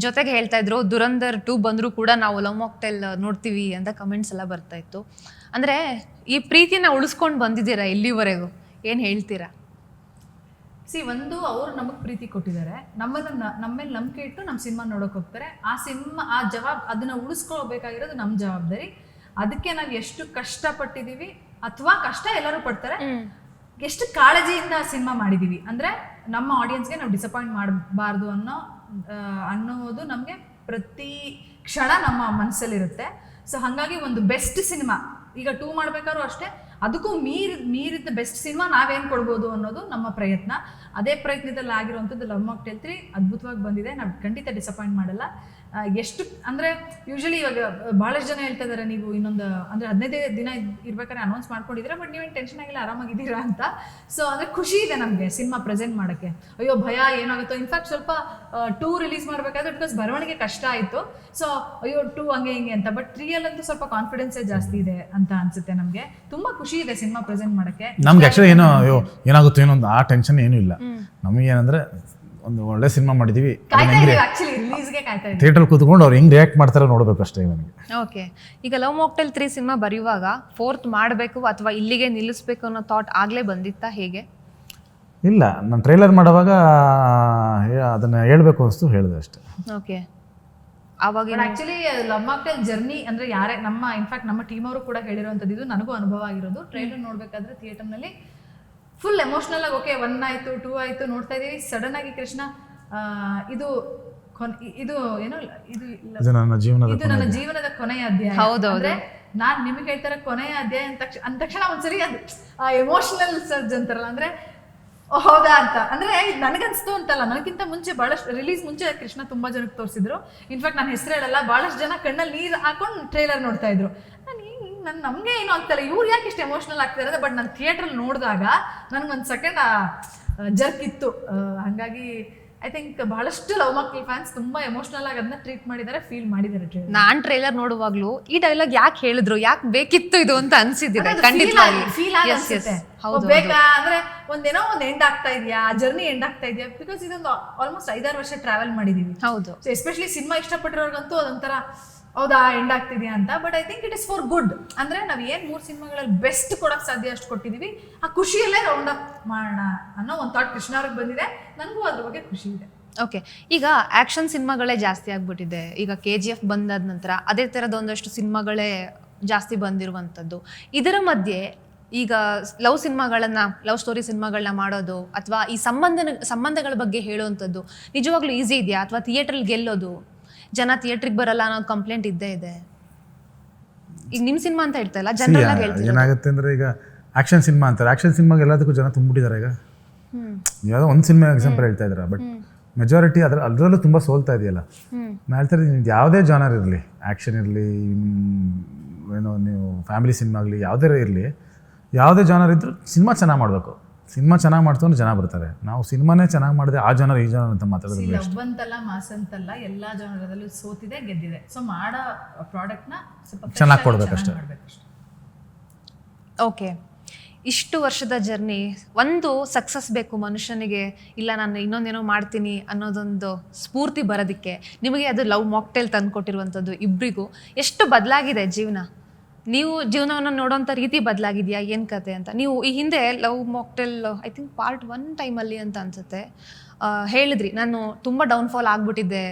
ಜೊತೆಗೆ ಹೇಳ್ತಾ ಇದ್ರು ದುರಂಧರ್ 2 ಬಂದರೂ ಕೂಡ ನಾವು ಲವ್ ಮಾಕ್ಟೇಲ್ ನೋಡ್ತೀವಿ ಅಂತ ಕಮೆಂಟ್ಸ್ ಎಲ್ಲ ಬರ್ತಾ ಇತ್ತು. ಅಂದರೆ ಈ ಪ್ರೀತಿನ ಉಳಿಸ್ಕೊಂಡು ಬಂದಿದ್ದೀರಾ ಇಲ್ಲಿವರೆಗೂ, ಏನು ಹೇಳ್ತೀರಾ? ಒಂದು ಅವ್ರು ನಮಗೆ ಪ್ರೀತಿ ಕೊಟ್ಟಿದ್ದಾರೆ, ನಮ್ಮ ಮೇಲೆ ನಂಬಿಕೆ ಇಟ್ಟು ನಮ್ಮ ಸಿನಿಮಾ ನೋಡೋಕೆ ಹೋಗ್ತಾರೆ. ಆ ಸಿನಿಮಾ ಅದನ್ನ ಉಳಿಸ್ಕೊಳ್ಬೇಕಾಗಿರೋದು ನಮ್ಮ ಜವಾಬ್ದಾರಿ. ಅದಕ್ಕೆ ನಾವು ಎಷ್ಟು ಕಷ್ಟಪಟ್ಟಿದ್ದೀವಿ, ಅಥವಾ ಕಷ್ಟ ಎಲ್ಲರೂ ಪಡ್ತಾರೆ, ಎಷ್ಟು ಕಾಳಜಿಯಿಂದ ಆ ಸಿನಿಮಾ ಮಾಡಿದ್ದೀವಿ ಅಂದರೆ ನಮ್ಮ ಆಡಿಯನ್ಸ್ಗೆ ನಾವು ಡಿಸಪಾಯಿಂಟ್ ಮಾಡಬಾರ್ದು ಅನ್ನೋದು ನಮಗೆ ಪ್ರತಿ ಕ್ಷಣ ನಮ್ಮ ಮನಸ್ಸಲ್ಲಿರುತ್ತೆ. ಸೊ ಹಾಗಾಗಿ ಒಂದು ಬೆಸ್ಟ್ ಸಿನಿಮಾ ಈಗ 2 ಮಾಡ್ಬೇಕಾದ್ರೂ ಅಷ್ಟೇ, ಅದಕ್ಕೂ ಮೀರಿದ ಬೆಸ್ಟ್ ಸಿನಿಮಾ ನಾವೇನು ಕೊಡ್ಬೋದು ಅನ್ನೋದು ನಮ್ಮ ಪ್ರಯತ್ನ. ಅದೇ ಪ್ರಯತ್ನದಲ್ಲಿ ಆಗಿರುವಂಥದ್ದು ಲವ್ ಮಾಕ್ಟೇಲ್ 3 ಅದ್ಭುತವಾಗಿ ಬಂದಿದೆ. ನಾವು ಖಂಡಿತ ಡಿಸಪಾಯಿಂಟ್ ಮಾಡಲ್ಲ. ಎಷ್ಟು ಅಂದರೆ ಯೂಶಲಿ ಇವಾಗ ಭಾಳಷ್ಟು ಜನ ಹೇಳ್ತಾ ಇದ್ದಾರೆ, ನೀವು ಇನ್ನೊಂದು ಅಂದರೆ 15 ದಿನ ಇರ್ಬೇಕಾದ್ರೆ ಅನೌನ್ಸ್ ಮಾಡ್ಕೊಂಡಿದ್ದೀರಾ, ಬಟ್ ನೀವೇನು ಟೆನ್ಷನ್ ಆಗಿಲ್ಲ, ಆರಾಮಾಗಿದ್ದೀರಾ ಅಂತ. ಸೊ ಅಂದರೆ ಖುಷಿ ಇದೆ ನಮಗೆ ಸಿನಿಮಾ ಪ್ರೆಸೆಂಟ್ ಮಾಡೋಕ್ಕೆ. ಅಯ್ಯೋ ಭಯ ಏನಾಗುತ್ತೋ, ಇನ್ಫ್ಯಾಕ್ಟ್ ಸ್ವಲ್ಪ 2 ರಿಲೀಸ್ ಮಾಡಬೇಕಾದ್ರೆ ಬಿಕಾಸ್ ಬರವಣಿಗೆ ಕಷ್ಟ ಆಯಿತು. ಸೊ ಅಯ್ಯೋ 2 ಹಂಗೆ ಹಿಂಗೆ ಅಂತ, ಬಟ್ 3 ಅಂತೂ ಸ್ವಲ್ಪ ಕಾನ್ಫಿಡೆನ್ಸೇ ಜಾಸ್ತಿ ಇದೆ ಅಂತ ಅನ್ಸುತ್ತೆ ನಮಗೆ. ತುಂಬ ಖುಷಿ ಇದೆ ಸಿನಿಮಾ ಪ್ರೆಸೆಂಟ್ ಮಾಡೋಕ್ಕೆ. ನಮ್ಗೆ ಆ್ಯಕ್ಚುಲಿ ಏನೋ ಏನಾಗುತ್ತೋ ಏನೊಂದು ಆ ಟೆನ್ಷನ್ ಏನೂ ಇಲ್ಲ. ನಮಗೇನಂದರೆ ಒಂದು ಒಳ್ಳೆ ಸಿನಿಮಾ ಮಾಡಿದೀವಿ, ಥಿಯೇಟರ್ ಕೂತ್ಕೊಂಡು ಅವ್ರು ಹೆಂಗ್ ರಿಯಾಕ್ಟ್ ಮಾಡ್ತಾರೆ ನೋಡಬೇಕು ಅಷ್ಟೇ ನನಗೆ. ಓಕೆ, ಈಗ ಲವ್ ಮಾಕ್ಟೇಲ್ 3 ಸಿನಿಮಾ ಬರೆಯುವಾಗ 4th ಮಾಡಬೇಕು ಅಥವಾ ಇಲ್ಲಿಗೆ ನಿಲ್ಲಿಸಬೇಕು ಅನ್ನೋ ಥಾಟ್ ಆಗಲೇ ಬಂದಿತ್ತಾ, ಹೇಗೆ? ಇಲ್ಲ, ನಾನು ಟ್ರೈಲರ್ ಮಾಡುವಾಗ ಅದನ್ನ ಹೇಳ್ಬೇಕು ಅನಿಸ್ತು, ಹೇಳಿದೆ ಅಷ್ಟೇ. ಓಕೆ, ಅವಾಗ ಆಕ್ಚುಲಿ ಲವ್ ಮಾಕ್ಟೇಲ್ ಜರ್ನಿ ಅಂದ್ರೆ ಯಾರೇ ಇನ್ಫ್ಯಾಕ್ಟ್ ನಮ್ಮ ಟೀಮ್ ಅವರು ಕೂಡ ಹೇಳಿರುವಂಥದ್ದು, ಇದು ನನಗೂ ಅನುಭವ ಆಗಿರೋದು. ಟ್ರೈಲರ್ ನೋಡ್ಬೇಕಾದ್ರೆ ಥಿಯೇಟರ್ನಲ್ಲಿ ಫುಲ್ ಎಮೋಷನಲ್ ಆಗಿ ಓಕೆ 1 ಆಯಿತು 2 ಆಯಿತು ನೋಡ್ತಾ ಇದ್ದೀವಿ. ಸಡನ್ ಆಗಿ ಕೃಷ್ಣ ಇದು ಏನು ಇದು ನನ್ನ ಜೀವನದ ಕೊನೆಯ ಅಧ್ಯಾಯ. ಹೌದೌದು, ನಾನು ನಿಮಗೆ ಹೇಳ್ತಾರೆ ಕೊನೆಯ ಅಧ್ಯಾಯ ಅಂದ ತಕ್ಷಣ ಒಂದ್ಸರಿ ಅದು ಎಮೋಷನಲ್ ಸರ್ಜ್ ಅಂತಾರಲ್ಲ, ಅಂದ್ರೆ ಹೌದಾ ಅಂತ. ಅಂದ್ರೆ ನನಗನ್ಸ್ತು ಅಂತಲ್ಲ, ನನಗಿಂತ ಮುಂಚೆ ಬಹಳಷ್ಟು ರಿಲೀಸ್ ಮುಂಚೆ ಕೃಷ್ಣ ತುಂಬಾ ಜನಕ್ಕೆ ತೋರಿಸಿದ್ರು. ಇನ್ಫ್ಯಾಕ್ಟ್ ನಾನು ಹೆಸರು ಹೇಳಲ್ಲ, ಬಹಳಷ್ಟು ಜನ ಕಣ್ಣಲ್ಲಿ ನೀರು ಹಾಕೊಂಡು ಟ್ರೈಲರ್ ನೋಡ್ತಾ ಇದ್ರು. ನಮ್ಗೆ ಏನು ಆಗ್ತಾರೆ, ಇವ್ರು ಯಾಕೆ ಇಷ್ಟು ಎಮೋಷನಲ್ ಆಗ್ತಾರೆ, ಬಟ್ ನಾನು ಥಿಯೇಟ್ರಲ್ಲಿ ನೋಡಿದಾಗ ನನಗೊಂದು ಸೆಕೆಂಡ್ ಜರ್ಕ್ ಇತ್ತು. ಹಾಗಾಗಿ ಐ ಥಿಂಕ್ ಬಹಳಷ್ಟು ಲವ್ ಮಾಕ್ಟೇಲ್ ಫ್ಯಾನ್ಸ್ ತುಂಬಾ ಎಮೋಷನಲ್ ಆಗಿ ಅದನ್ನ ಟ್ರೀಟ್ ಮಾಡಿದ್ದಾರೆ, ಫೀಲ್ ಮಾಡಿದ್ದಾರೆ. ನಾನ್ ಟ್ರೈಲರ್ ನೋಡುವಾಗ್ಲೂ ಈ ಡೈಲಾಗ್ ಯಾಕೆ ಹೇಳಿದ್ರು, ಯಾಕೆ ಬೇಕಿತ್ತು ಇದು ಅಂತ ಅನ್ಸಿದ್ದಿದೆ. ಖಂಡಿತವಾಗಿ ಬೇಕಾ ಅಂದ್ರೆ ಒಂದೇನೋ ಒಂದು ಎಂಡ್ ಆಗ್ತಾ ಇದೆಯಾ, ಜರ್ನಿ ಎಂಡ್ ಆಗ್ತಾ ಇದೆಯಾ, ಬಿಕಾಸ್ ಇದೊಂದು ಆಲ್ಮೋಸ್ಟ್ 5-6 ವರ್ಷ ಟ್ರಾವೆಲ್ ಮಾಡಿದೀವಿ. ಹೌದು, ಎಸ್ಪೆಷಲಿ ಸಿನಿಮಾ ಇಷ್ಟಪಟ್ಟಿರೋರ್ಗಂತೂ ಅದೊಂಥರ ಹೌದಾ ಎಂಡ್ ಆಗ್ತಿದ್ಯಾ ಅಂತ. But I think it is for good. ಅಂದ್ರೆ ನಾವು ಏನ್ 3 ಸಿನಿಮಾಗಳಲ್ಲಿ ಬೆಸ್ಟ್ ಕೊಡಕ್ ಸಾಧ್ಯ ಅಷ್ಟು ಕೊಟ್ಟಿದೀವಿ. ಆ ಖುಷಿಯಲ್ಲೇ ರೌಂಡ್ ಅಪ್ ಮಾಡೋಣ ಅನ್ನೋ ಒಂದು ಥಾಟ್ ಕೃಷ್ಣ ಅವ್ರಿಗೆ ಬಂದಿದೆ. ನನಗೂ ಅದ್ರ ಬಗ್ಗೆ ಖುಷಿ ಇದೆ. ಓಕೆ, ಈಗ ಆಕ್ಷನ್ ಸಿನಿಮಾಗಳೇ ಜಾಸ್ತಿ ಆಗ್ಬಿಟ್ಟಿದೆ. ಈಗ KGF ಬಂದಾದ ನಂತರ ಅದೇ ಥರದ ಒಂದಷ್ಟು ಸಿನಿಮಾಗಳೇ ಜಾಸ್ತಿ ಬಂದಿರುವಂಥದ್ದು. ಇದರ ಮಧ್ಯೆ ಈಗ ಲವ್ ಸ್ಟೋರಿ ಸಿನಿಮಾಗಳನ್ನ ಮಾಡೋದು ಅಥವಾ ಈ ಸಂಬಂಧಗಳ ಬಗ್ಗೆ ಹೇಳುವಂಥದ್ದು ನಿಜವಾಗ್ಲೂ ಈಸಿ ಇದೆಯಾ, ಅಥವಾ ಥಿಯೇಟ್ರಲ್ಲಿ ಗೆಲ್ಲೋದು, ಜನ ಥಿಯೇಟ್ರಿಗೆ ಬರಲ್ಲ ಅನ್ನೋ ಕಂಪ್ಲೇಂಟ್ ಇದ್ದೇ ಇದೆ. ಈಗ ನಿಮ್ಮ ಸಿನಿಮಾ ಅಂತ ಹೇಳ್ತಾ ಇಲ್ಲ, ಜನರಲ್ ಆಗಿ ಹೇಳ್ತೀವಿ. ಏನಾಗುತ್ತೆ ಅಂದ್ರೆ ಈಗ ಆಕ್ಷನ್ ಸಿನಿಮಾ ಅಂತಾರೆ, ಆಕ್ಷನ್ ಸಿನಿಮಾಗೆ ಎಲ್ಲದಕ್ಕೂ ಜನ ತುಂಬಿಟ್ಟಿದ್ದಾರೆ. ಈಗ ಯಾವುದೋ ಒಂದು ಸಿನಿಮಾ ಎಕ್ಸಾಂಪಲ್ ಹೇಳ್ತಾ ಇದ್ದಾರೆ, ಬಟ್ ಮೆಜಾರಿಟಿ ಅದರಲ್ಲೂ ತುಂಬ ಸೋಲ್ತಾ ಇದೆಯಲ್ಲ. ನಾನು ಹೇಳ್ತಾರೆ, ಯಾವುದೇ ಜಾನರ್ ಇರಲಿ, ಆ್ಯಕ್ಷನ್ ಇರಲಿ, ಏನೋ ನೀವು ಫ್ಯಾಮಿಲಿ ಸಿನಿಮಾ ಆಗಲಿ, ಯಾವುದೇ ಇರಲಿ, ಯಾವುದೇ ಜಾನರ್ ಇದ್ದರೂ ಸಿನಿಮಾ ಚೆನ್ನಾಗಿ ಮಾಡಬೇಕು. ಸಿನಿಮಾ ಚೆನ್ನಾಗಿ ಮಾಡ್ತಂದ್ರೆ ಜನ ಬರ್ತಾರೆ. ನಾವು ಸಿನಿಮಾನೇ ಚೆನ್ನಾಗಿ ಮಾಡಿದೆ ಆ ಜಾನರ್ ಈ ಜಾನರ್ ಅಂತ ಮಾತಾಡೋದು ಲವ್ ಅಂತಲ್ಲ, ಮಾಸ್ ಅಂತಲ್ಲ, ಎಲ್ಲ ಜಾನರದಲ್ಲೂ ಸೋತಿದೆ ಗೆದ್ದಿದೆ. ಸೊ ಮಾಡೋ ಪ್ರಾಡಕ್ಟ್ನ ಸ್ವಲ್ಪ ಚೆನ್ನಾಗಿ ಕೊಡ್ಬೇಕಷ್ಟೇ. ಓಕೆ, ಇಷ್ಟು ವರ್ಷದ ಜರ್ನಿ, ಒಂದು ಸಕ್ಸಸ್ ಬೇಕು ಮನುಷ್ಯನಿಗೆ, ಇಲ್ಲ ನಾನು ಇನ್ನೊಂದೇನೋ ಮಾಡ್ತೀನಿ ಅನ್ನೋದೊಂದು ಸ್ಫೂರ್ತಿ ಬರೋದಕ್ಕೆ ನಿಮಗೆ ಅದು ಲವ್ ಮಾಕ್ಟೇಲ್ ತಂದು ಕೊಟ್ಟಿರುವಂಥದ್ದು ಇಬ್ಬರಿಗೂ. ಎಷ್ಟು ಬದಲಾಗಿದೆ ಜೀವನ, ನೀವು ಜೀವನವನ್ನು ನೋಡೋಂಥ ರೀತಿ ಬದಲಾಗಿದೆಯಾ, ಏನು ಕತೆ ಅಂತ? ನೀವು ಈ ಹಿಂದೆ love mocktail I think part 1 ಟೈಮಲ್ಲಿ ಅಂತ ಅನ್ಸುತ್ತೆ ಹೇಳಿದ್ರಿ, ನಾನು ತುಂಬ ಡೌನ್ಫಾಲ್ ಆಗ್ಬಿಟ್ಟಿದ್ದೆ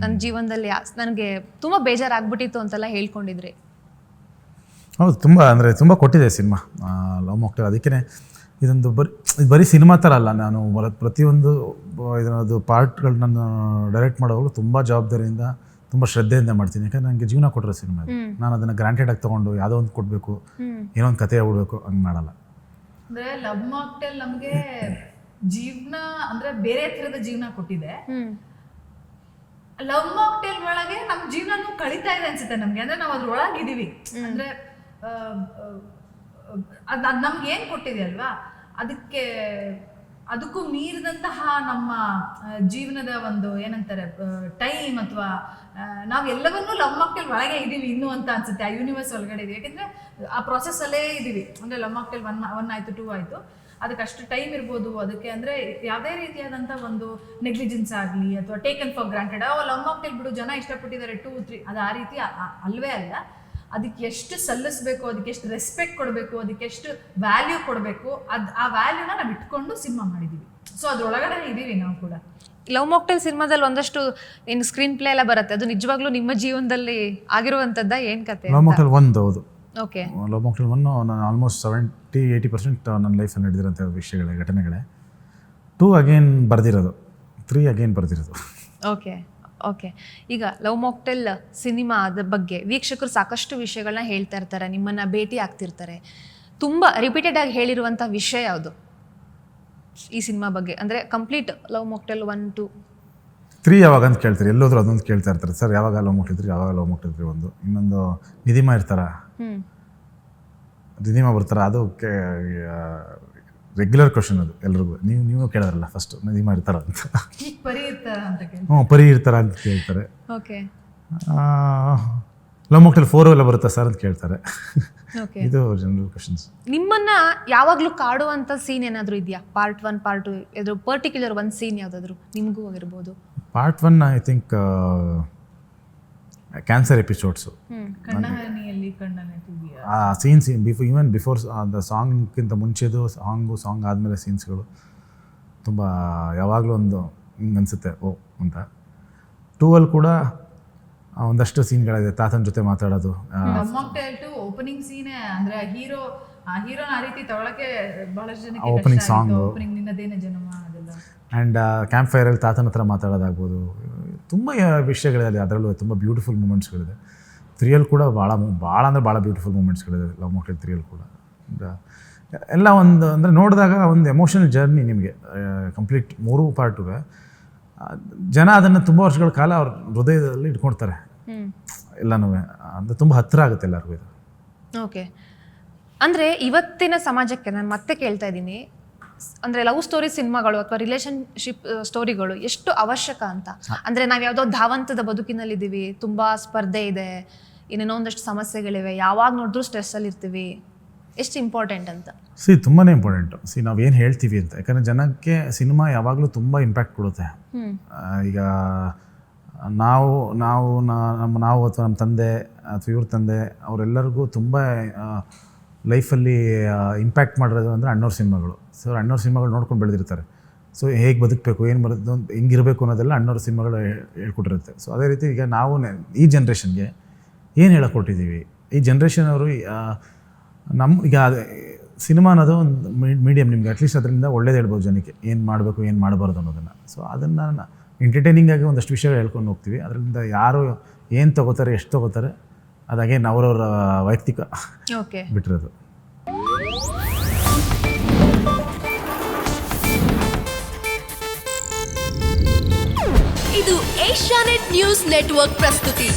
ನನ್ನ ಜೀವನದಲ್ಲಿ, ನನಗೆ ತುಂಬ ಬೇಜಾರಾಗ್ಬಿಟ್ಟಿತ್ತು ಅಂತೆಲ್ಲ ಹೇಳ್ಕೊಂಡಿದ್ರಿ. ಹೌದು, ತುಂಬ ಕೊಟ್ಟಿದೆ ಸಿನಿಮಾ ಲವ್ ಮಾಕ್ಟೇಲ್. ಅದಕ್ಕೆ ಇದೊಂದು ಬರೀ ಸಿನಿಮಾ ಥರ ಅಲ್ಲ, ನಾನು ಪ್ರತಿಯೊಂದು ಇದನ್ನದು ಪಾರ್ಟ್ಗಳು ನಾನು ಡೈರೆಕ್ಟ್ ಮಾಡೋವಾಗಲೂ ತುಂಬ ಜವಾಬ್ದಾರಿಯಿಂದ ತುಂಬ ಶ್ರದ್ಧೆಯಿಂದ ಮಾಡ್ತೀನಿ. ಯಾಕಂದ್ರೆ ನನಗೆ ಜೀವನ ಕೊಟ್ಟಿರೋ ಸಿನಿಮಾ, ನಾನು ಅದನ್ನು ಗ್ರಾಂಟೆಡ್ ಆಗಿ ತೊಗೊಂಡು ಯಾವುದೋ ಒಂದು ಕೊಡಬೇಕು, ಏನೋ ಒಂದು ಕತೆ ಆಗ್ಬಿಡ್ಬೇಕು ಹಂಗೆ ಮಾಡಲ್ಲ. ಅಂದರೆ ಲವ್ ಮಾಕ್ಟೇಲ್ ನಮಗೆ ಜೀವನ ಅಂದರೆ ಬೇರೆ ಥರದ ಜೀವನ ಕೊಟ್ಟಿದೆ. ಲವ್ ಮಾಕ್ಟೇಲ್ ಒಳಗೆ ನಮ್ಮ ಜೀವನನೂ ಕಳೀತಾ ಇದೆ ಅನ್ಸುತ್ತೆ ನಮಗೆ. ಅಂದರೆ ನಾವು ಅದ್ರ ಒಳಗಿದ್ದೀವಿ. ಅಂದರೆ ಅದು ನಮ್ಗೆ ಏನು ಕೊಟ್ಟಿದೆ ಅಲ್ವಾ, ಅದಕ್ಕೂ ಮೀರಿದಂತಹ ನಮ್ಮ ಜೀವನದ ಒಂದು ಏನಂತಾರೆ ಟೈಮ್, ಅಥವಾ ನಾವೆಲ್ಲವನ್ನೂ ಲವ್ ಮಾಕ್ಟೇಲ್ ಒಳಗೆ ಇದ್ದೀವಿ ಇನ್ನೂ ಅಂತ ಅನ್ಸುತ್ತೆ. ಆ ಯೂನಿವರ್ಸ್ ಒಳಗಡೆ ಇದೀವಿ, ಯಾಕೆಂದರೆ ಆ ಪ್ರೊಸೆಸ್ಸಲ್ಲೇ ಇದ್ದೀವಿ. ಅಂದರೆ ಲವ್ ಮಾಕ್ಟೇಲ್ 1 ಆಯಿತು 2 ಆಯಿತು. ಅದಕ್ಕೆ ಅಷ್ಟು ಟೈಮ್ ಇರ್ಬೋದು ಅದಕ್ಕೆ, ಅಂದರೆ ಯಾವುದೇ ರೀತಿಯಾದಂಥ ಒಂದು ನೆಗ್ಲಿಜೆನ್ಸ್ ಆಗಲಿ ಅಥವಾ taken for granted love mocktail ಬಿಡು ಜನ ಇಷ್ಟಪಟ್ಟಿದ್ದಾರೆ 2, 3 ಅದು ಆ ರೀತಿ ಅಲ್ವೇ ಅಲ್ಲ. ಅದಕ್ಕೆ ಎಷ್ಟು ಸಲ್ಲಿಸಬೇಕು, ಅದಕ್ಕೆ ಎಷ್ಟು ರೆಸ್ಪೆಕ್ಟ್ ಕೊಡಬೇಕು, ಅದಕ್ಕೆ ಎಷ್ಟು ವ್ಯಾಲ್ಯೂ ಕೊಡಬೇಕು, ಆ ವ್ಯಾಲ್ಯೂನ ನಾವು ಇಟ್ಕೊಂಡು ಸಿನಿಮಾ ಮಾಡಿದ್ದೀವಿ. ಸೊ ಅದ್ರೊಳಗಡೆ ಇದ್ದೀವಿ ನಾವು ಕೂಡ. ಲವ್ ಮಾಕ್ಟೇಲ್ ಸಿನಿಮಾದಲ್ಲಿ ಒಂದಷ್ಟು ಏನು ಸ್ಕ್ರೀನ್ ಪ್ಲೇ ಎಲ್ಲ ಬರುತ್ತೆ, ಅದು ನಿಜವಾಗ್ಲೂ ನಿಮ್ಮ ಜೀವನದಲ್ಲಿ ಆಗಿರುವಂಥದ್ದ ಏನು ಕತೆ? ಲವ್ ಮಾಕ್ಟೇಲ್ 1 ಹೌದು. ಓಕೆ. ಲವ್ ಮಾಕ್ಟೇಲ್ 1 ನಾನು ಆಲ್ಮೋಸ್ಟ್ 70-80% ನನ್ನ ಲೈಫಲ್ಲಿ ನಡೆದಿರೋಂಥ ವಿಷಯಗಳೇ, ಘಟನೆಗಳೇ. 2 ಅಗೇನ್ ಬರ್ದಿರೋದು, 3 ಅಗೇನ್ ಬರ್ದಿರೋದು. Okay okay. ಈಗ ಲವ್ ಮಾಕ್ಟೇಲ್ ಸಿನಿಮಾದ ಬಗ್ಗೆ ವೀಕ್ಷಕರು ಸಾಕಷ್ಟು ವಿಷಯಗಳನ್ನ ಹೇಳ್ತಾ ಇರ್ತಾರೆ, ನಿಮ್ಮನ್ನು ಭೇಟಿ ಆಗ್ತಿರ್ತಾರೆ. ತುಂಬ ರಿಪೀಟೆಡ್ ಆಗಿ ಹೇಳಿರುವಂಥ ವಿಷಯ ಯಾವುದು ಈ ಸಿನಿಮಾ ಬಗ್ಗೆ? ಅಂದರೆ ಕಂಪ್ಲೀಟ್ ಲವ್ ಮಾಕ್ಟೇಲ್ 1, 2, 3 ಯಾವಾಗ ಅಂತ ಕೇಳ್ತಾರೆ, ಎಲ್ಲೋದ್ರೂ ಅದೊಂದು ಕೇಳ್ತಾ ಇರ್ತಾರೆ. ಸರ್ ಯಾವಾಗ ಲವ್ ಮಾಕ್ಟೇಲ್ 3, ಯಾವಾಗ ಲವ್ ಮಾಕ್ಟೇಲ್ 3? ಒಂದು ಇನ್ನೊಂದು ನಿಧಿಮಾ ಇರ್ತಾರ, ನಿಧಿಮಾ ಬರ್ತಾರ, ಅದು ರೆಗ್ಯುಲರ್ ಕ್ವಶನ್ ಅದು ಎಲ್ರಿಗೂ. ನೀವು ಕೇಳೋದ್ರಲ್ಲ ಫಸ್ಟ್ ನಿಧಿಮಾ ಇರ್ತಾರ ಅಂತ. ಪರಿ ಇರ್ತಾರ ಅಂತ ಪರಿ ಇರ್ತಾರ ಅಂತ ಕೇಳ್ತಾರೆ. ಓಕೆ. ಲವ್ ಮಾಕ್ಟೇಲ್ 4 ಎಲ್ಲ ಬರುತ್ತಾ ಸರ್ ಅಂತ ಕೇಳ್ತಾರೆ. ಓಕೆ. ಇದು ಜನರಲ್ ಕ್ವಶನ್ಸ್. ನಿಮ್ಮನ್ನ ಯಾವಾಗಲೂ ಕಾಡುವಂಥ ಸೀನ್ ಏನಾದರೂ ಇದೆಯಾ? ಪಾರ್ಟ್ 1, ಪಾರ್ಟ್ 2 ಇದು ಪರ್ಟಿಕ್ಯುಲರ್ ಒಂದು ಸೀನ್ ಯಾವುದಾದ್ರು ನಿಮಗೂ ಆಗಿರ್ಬೋದು? Part 1 I think cancer episodes. ಕಣ್ಣಹನಿಯಲ್ಲಿ ಕಣ್ಣನೆತ್ತಿದೆಯಾ ಆ ಸೀನ್ಸ್ ಬಿಫೋರ್ ದ ಸಾಂಗ್ಗಿಂತ ಮುಂಚೆದು ಸಾಂಗ್ ಆದಮೇಲೆ ಸೀನ್ಸ್ಗಳು ತುಂಬ ಯಾವಾಗಲೂ ಒಂದು ಹಿಂಗೆ ಅನಿಸುತ್ತೆ ಓ ಅಂತ. 2 ಕೂಡ ಒಂದಷ್ಟು ಸೀನ್ಗಳಿದೆ, ತಾತನ ಜೊತೆ ಮಾತಾಡೋದು. ಲವ್ ಮಾಕ್ಟೇಲ್ 2 ಓಪನಿಂಗ್ ಸೀನೇ ಅಂದರೆ ಹೀರೋನ ಆ ರೀತಿ ತಗೊಳಕ್ಕೆ ಬಹಳಷ್ಟು ಜನಕ್ಕೆ ಓಪನಿಂಗ್ ಸಾಂಗ್, ಓಪನಿಂಗ್ ನಿನ್ನದೇನೆ ಜನ್ಮ ಅದೆಲ್ಲ. ಆ್ಯಂಡ್ ಕ್ಯಾಂಪ್ ಫೈರಲ್ಲಿ ತಾತನ ಹತ್ರ ಮಾತಾಡೋದಾಗ್ಬೋದು. ತುಂಬ ವಿಷಯಗಳಿದೆ ಅದರಲ್ಲೂ, ತುಂಬ ಬ್ಯೂಟಿಫುಲ್ ಮೂಮೆಂಟ್ಸ್ಗಳಿದೆ. 3 ಕೂಡ ಭಾಳ ಅಂದರೆ ಭಾಳ ಬ್ಯೂಟಿಫುಲ್ ಮೂಮೆಂಟ್ಸ್ಗಳಿದೆ ಲವ್ ಮಾಕ್ಟೇಲ್ 3 ಕೂಡ. ಎಲ್ಲ ಒಂದು ಅಂದರೆ ನೋಡಿದಾಗ ಒಂದು ಎಮೋಷನಲ್ ಜರ್ನಿ ನಿಮಗೆ ಕಂಪ್ಲೀಟ್ 3 ಪಾರ್ಟುವೆ. ಜನ ಅದನ್ನು ತುಂಬ ವರ್ಷಗಳ ಕಾಲ ಅವ್ರ ಹೃದಯದಲ್ಲಿ ಇಟ್ಕೊಳ್ತಾರೆ ಎಲ್ಲನೂ. ಅದು ತುಂಬ ಹತ್ತಿರ ಆಗುತ್ತೆ ಎಲ್ಲರಿಗೂ ಇದು. ಓಕೆ. ಅಂದರೆ ಇವತ್ತಿನ ಸಮಾಜಕ್ಕೆ ನಾನು ಮತ್ತೆ ಕೇಳ್ತಾ ಇದ್ದೀನಿ, ಅಂದರೆ ಲವ್ ಸ್ಟೋರಿ ಸಿನಿಮಾಗಳು ಅಥವಾ ರಿಲೇಷನ್ಶಿಪ್ ಸ್ಟೋರಿಗಳು ಎಷ್ಟು ಅವಶ್ಯಕ ಅಂತ. ಅಂದರೆ ನಾವು ಯಾವುದೋ ಧಾವಂತದ ಬದುಕಿನಲ್ಲಿದ್ದೀವಿ, ತುಂಬ ಸ್ಪರ್ಧೆ ಇದೆ, ಏನೇನೋ ಒಂದಷ್ಟು ಸಮಸ್ಯೆಗಳಿವೆ, ಯಾವಾಗ ನೋಡಿದ್ರೂ ಸ್ಟ್ರೆಸ್ಸಲ್ಲಿ ಇರ್ತೀವಿ, ಎಷ್ಟು ಇಂಪಾರ್ಟೆಂಟ್ ಅಂತ? ತುಂಬಾ ಇಂಪಾರ್ಟೆಂಟು. ನಾವು ಏನು ಹೇಳ್ತೀವಿ ಅಂತ, ಯಾಕಂದರೆ ಜನಕ್ಕೆ ಸಿನಿಮಾ ಯಾವಾಗಲೂ ತುಂಬ ಇಂಪ್ಯಾಕ್ಟ್ ಕೊಡುತ್ತೆ. ಈಗ ನಾವು ಅಥವಾ ನಮ್ಮ ತಂದೆ ಅಥವಾ ಇವ್ರ ತಂದೆ ಅವರೆಲ್ಲರಿಗೂ ತುಂಬ ಲೈಫಲ್ಲಿ ಇಂಪ್ಯಾಕ್ಟ್ ಮಾಡಿರೋದು ಅಂದರೆ ಅಣ್ಣವ್ರ ಸಿನಿಮಾಗಳು. ಸೊ ಅಣ್ಣವ್ರ ಸಿನಿಮಾಗಳು ನೋಡ್ಕೊಂಡು ಬೆಳೆದಿರ್ತಾರೆ. ಸೊ ಹೇಗೆ ಬದುಕಬೇಕು, ಏನು ಬರೋದು, ಹೆಂಗಿರಬೇಕು ಅನ್ನೋದೆಲ್ಲ ಅಣ್ಣವ್ರ ಸಿನಿಮಾಗಳು ಹೇಳ್ಕೊಟ್ಟಿರುತ್ತೆ. ಸೊ ಅದೇ ರೀತಿ ಈಗ ನಾವು ಈ ಜನ್ರೇಷನ್ಗೆ ಏನು ಹೇಳಕೊಟ್ಟಿದ್ದೀವಿ, ಈ ಜನ್ರೇಷನ್ ಅವರು ಈಗ ಸಿನಿಮಾ ಅನ್ನೋದು ಒಂದು ಮೀಡಿಯಮ್. ನಿಮ್ಗೆ ಅಟ್ಲೀಸ್ಟ್ ಅದರಿಂದ ಒಳ್ಳೇದು ಹೇಳ್ಬೋದು ಜನಕ್ಕೆ, ಏನು ಮಾಡಬೇಕು ಏನು ಮಾಡಬಾರ್ದು ಅನ್ನೋದನ್ನು. ಸೊ ಅದನ್ನು ಎಂಟರ್ಟೈನಿಂಗ್ ಆಗಿ ಒಂದಷ್ಟು ವಿಷಯಗಳು ಹೇಳ್ಕೊಂಡು ಹೋಗ್ತೀವಿ. ಅದರಿಂದ ಯಾರು ಏನು ತೊಗೋತಾರೆ, ಎಷ್ಟು ತೊಗೋತಾರೆ, ಅದಾಗೆ ಅವರವರ ವೈಯಕ್ತಿಕ ಬಿಟ್ಟಿರೋದು. ಇದು ಏಷ್ಯಾನೆಟ್ ನ್ಯೂಸ್ ನೆಟ್ವರ್ಕ್ ಪ್ರಸ್ತುತಿ.